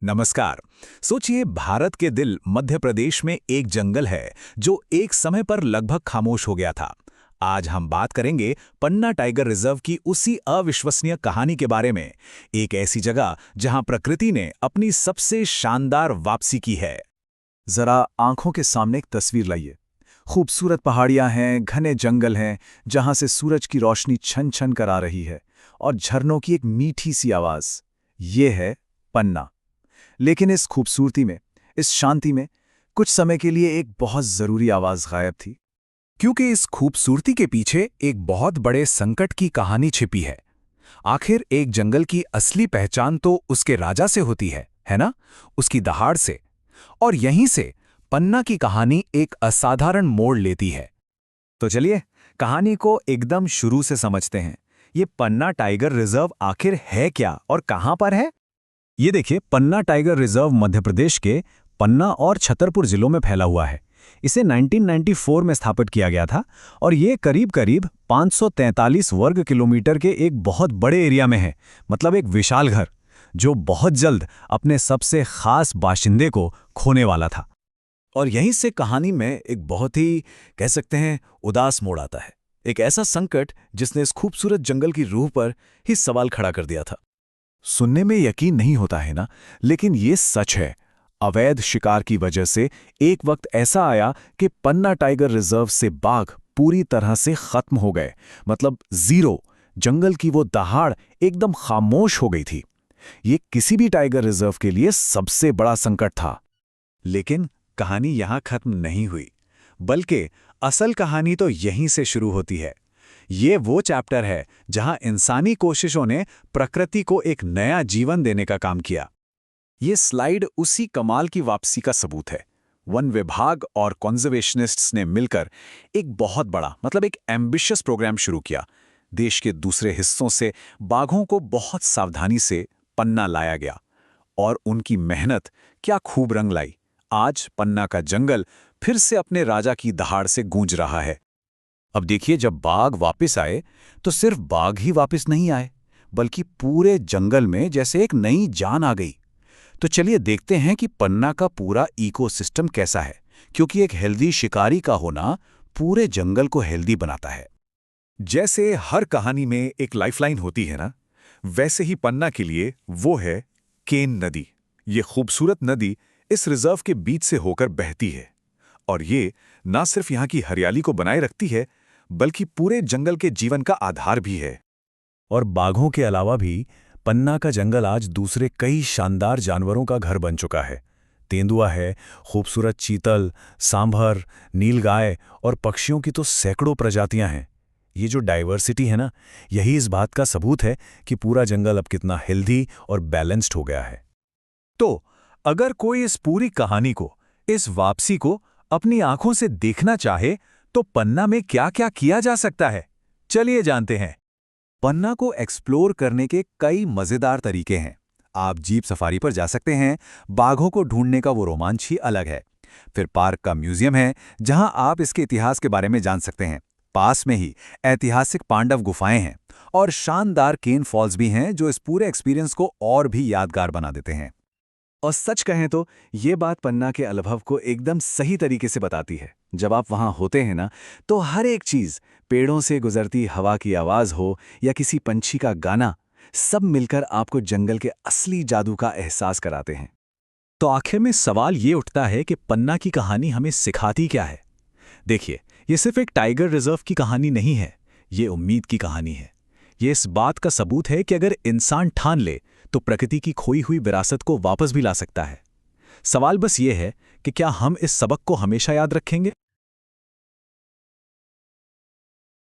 नमस्कार। सोचिए, भारत के दिल मध्य प्रदेश में एक जंगल है जो एक समय पर लगभग खामोश हो गया था। आज हम बात करेंगे पन्ना टाइगर रिजर्व की उसी अविश्वसनीय कहानी के बारे में। एक ऐसी जगह जहां प्रकृति ने अपनी सबसे शानदार वापसी की है। जरा आंखों के सामने एक तस्वीर लाइए। खूबसूरत पहाड़ियां हैं, घने जंगल हैं, जहां से सूरज की रोशनी छन छन कर आ रही है, और झरनों की एक मीठी सी आवाज। ये है पन्ना। लेकिन इस खूबसूरती में, इस शांति में, कुछ समय के लिए एक बहुत जरूरी आवाज गायब थी। क्योंकि इस खूबसूरती के पीछे एक बहुत बड़े संकट की कहानी छिपी है। आखिर एक जंगल की असली पहचान तो उसके राजा से होती है ना? उसकी दहाड़ से। और यहीं से पन्ना की कहानी एक असाधारण मोड़ लेती है। तो चलिए, कहानी को एकदम शुरू से समझते हैं। ये पन्ना टाइगर रिजर्व आखिर है क्या और कहां पर है? ये देखिए, पन्ना टाइगर रिजर्व मध्य प्रदेश के पन्ना और छतरपुर जिलों में फैला हुआ है। इसे 1994 में स्थापित किया गया था, और ये करीब 543 वर्ग किलोमीटर के एक बहुत बड़े एरिया में है। मतलब एक विशाल घर जो बहुत जल्द अपने सबसे खास बाशिंदे को खोने वाला था। और यहीं से कहानी में एक बहुत ही, कह सकते हैं, उदास मोड़ आता है। एक ऐसा संकट जिसने इस खूबसूरत जंगल की रूह पर ही सवाल खड़ा कर दिया था। सुनने में यकीन नहीं होता है ना, लेकिन ये सच है। अवैध शिकार की वजह से एक वक्त ऐसा आया कि पन्ना टाइगर रिजर्व से बाघ पूरी तरह से खत्म हो गए। मतलब जीरो। जंगल की वो दहाड़ एकदम खामोश हो गई थी। ये किसी भी टाइगर रिजर्व के लिए सबसे बड़ा संकट था। लेकिन कहानी यहां खत्म नहीं हुई, बल्कि असल कहानी तो यहीं से शुरू होती है। ये वो चैप्टर है जहां इंसानी कोशिशों ने प्रकृति को एक नया जीवन देने का काम किया। ये स्लाइड उसी कमाल की वापसी का सबूत है। वन विभाग और कॉन्जर्वेशनिस्ट्स ने मिलकर एक बहुत बड़ा, मतलब एक एम्बिशियस प्रोग्राम शुरू किया। देश के दूसरे हिस्सों से बाघों को बहुत सावधानी से पन्ना लाया गया, और उनकी मेहनत क्या खूब रंग लाई। आज पन्ना का जंगल फिर से अपने राजा की दहाड़ से गूंज रहा है। अब देखिए, जब बाघ वापस आए तो सिर्फ बाघ ही वापस नहीं आए, बल्कि पूरे जंगल में जैसे एक नई जान आ गई। तो चलिए देखते हैं कि पन्ना का पूरा इकोसिस्टम कैसा है, क्योंकि एक हेल्दी शिकारी का होना पूरे जंगल को हेल्दी बनाता है। जैसे हर कहानी में एक लाइफलाइन होती है ना, वैसे ही पन्ना के लिए वो है केन नदी। ये खूबसूरत नदी इस रिजर्व के बीच से होकर बहती है, और ये ना सिर्फ यहाँ की हरियाली को बनाए रखती है, बल्कि पूरे जंगल के जीवन का आधार भी है। और बाघों के अलावा भी पन्ना का जंगल आज दूसरे कई शानदार जानवरों का घर बन चुका है। तेंदुआ है, खूबसूरत चीतल, सांभर, नीलगाय और पक्षियों की तो सैकड़ों प्रजातियां हैं। ये जो डाइवर्सिटी है ना, यही इस बात का सबूत है कि पूरा जंगल अब कितना हेल्दी और बैलेंस्ड हो गया है। तो अगर कोई इस पूरी कहानी को, इस वापसी को अपनी आंखों से देखना चाहे, तो पन्ना में क्या-क्या किया जा सकता है, चलिए जानते हैं। पन्ना को एक्सप्लोर करने के कई मजेदार तरीके हैं। आप जीप सफारी पर जा सकते हैं। बाघों को ढूंढने का वो रोमांच ही अलग है। फिर पार्क का म्यूजियम है, जहां आप इसके इतिहास के बारे में जान सकते हैं। पास में ही ऐतिहासिक पांडव गुफाएं हैं, और शानदार केन फॉल्स भी हैं, जो इस पूरे एक्सपीरियंस को और भी यादगार बना देते हैं। और सच कहें तो ये बात पन्ना के अनुभव को एकदम सही तरीके से बताती है। जब आप वहां होते हैं ना, तो हर एक चीज, पेड़ों से गुजरती हवा की आवाज हो या किसी पंछी का गाना, सब मिलकर आपको जंगल के असली जादू का एहसास कराते हैं। तो आखिर में सवाल ये उठता है कि पन्ना की कहानी हमें सिखाती क्या है? देखिए, ये सिर्फ एक टाइगर रिजर्व की कहानी नहीं है, ये उम्मीद की कहानी है। ये इस बात का सबूत है कि अगर इंसान ठान ले, तो प्रकृति की खोई हुई विरासत को वापस भी ला सकता है। सवाल बस ये है कि क्या हम इस सबक को हमेशा याद रखेंगे?